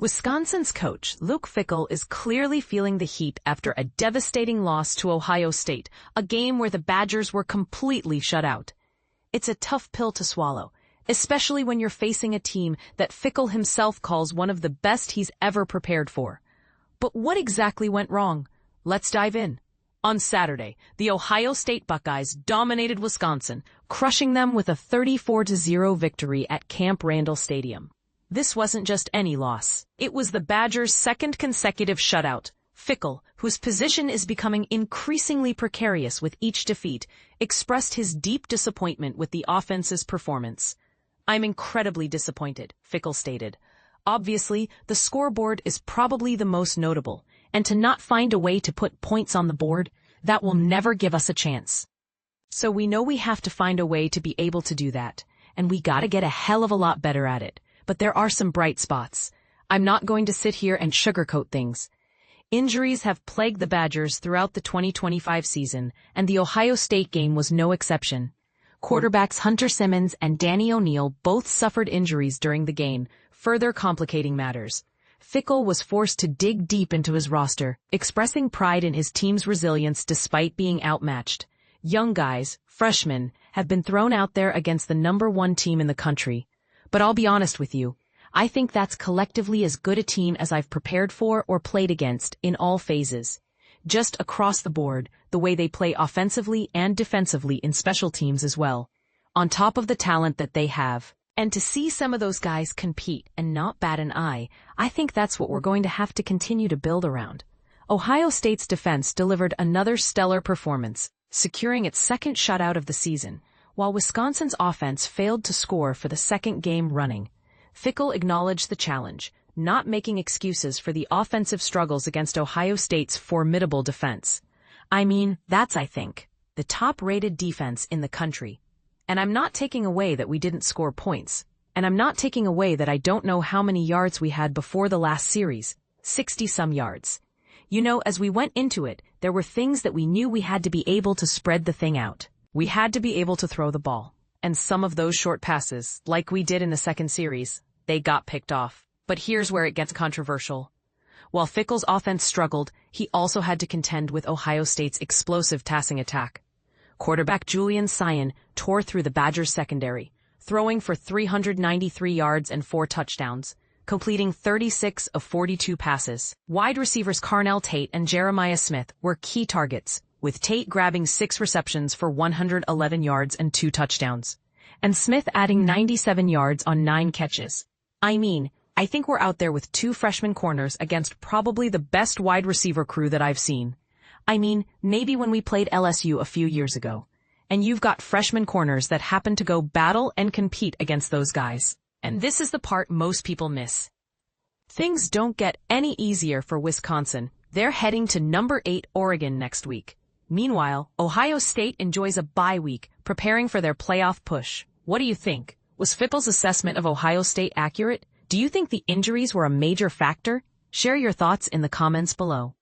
Wisconsin's coach, Luke Fickell, is clearly feeling the heat after a devastating loss to Ohio State, a game where the Badgers were completely shut out. It's a tough pill to swallow, especially when you're facing a team that Fickell himself calls one of the best he's ever prepared for. But what exactly went wrong? Let's dive in. On Saturday, the Ohio State Buckeyes dominated Wisconsin, crushing them with a 34-0 victory at Camp Randall Stadium. This wasn't just any loss. It was the Badgers' second consecutive shutout. Fickell, whose position is becoming increasingly precarious with each defeat, expressed his deep disappointment with the offense's performance. "I'm incredibly disappointed," Fickell stated. "Obviously, the scoreboard is probably the most notable, and to not find a way to put points on the board, that will never give us a chance. So we know we have to find a way to be able to do that, and we gotta get a hell of a lot better at it. But there are some bright spots. I'm not going to sit here and sugarcoat things. Injuries have plagued the Badgers throughout the 2025 season, and the Ohio State game was no exception. Quarterbacks Hunter Simmons and Danny O'Neal both suffered injuries during the game, further complicating matters. Fickell was forced to dig deep into his roster, expressing pride in his team's resilience despite being outmatched. Young guys, freshmen, have been thrown out there against the #1 team in the country. But I'll be honest with you, I think that's collectively as good a team as I've prepared for or played against in all phases. Just across the board, the way they play offensively and defensively in special teams as well, on top of the talent that they have. And to see some of those guys compete and not bat an eye, I think that's what we're going to have to continue to build around." Ohio State's defense delivered another stellar performance, securing its second shutout of the season, while Wisconsin's offense failed to score for the second game running. Fickell acknowledged the challenge, not making excuses for the offensive struggles against Ohio State's formidable defense. "I mean, that's, I think, the top-rated defense in the country. And I'm not taking away that we didn't score points. And I'm not taking away that I don't know how many yards we had before the last series, 60-some yards. You know, as we went into it, there were things that we knew we had to be able to spread the thing out. We had to be able to throw the ball. And some of those short passes, like we did in the second series, they got picked off. But here's where it gets controversial. While Fickell's offense struggled, he also had to contend with Ohio State's explosive passing attack. Quarterback Julian Sayin tore through the Badgers' secondary, throwing for 393 yards and 4 touchdowns, completing 36 of 42 passes. Wide receivers Carnell Tate and Jeremiah Smith were key targets, with Tate grabbing 6 receptions for 111 yards and 2 touchdowns, and Smith adding 97 yards on 9 catches. I mean, I think we're out there with 2 freshman corners against probably the best wide receiver crew that I've seen. I mean, maybe when we played LSU a few years ago. And you've got freshman corners that happen to go battle and compete against those guys. And this is the part most people miss. Things don't get any easier for Wisconsin. They're heading to #8 Oregon next week. Meanwhile, Ohio State enjoys a bye week, preparing for their playoff push. What do you think? Was Fickell's assessment of Ohio State accurate? Do you think the injuries were a major factor? Share your thoughts in the comments below.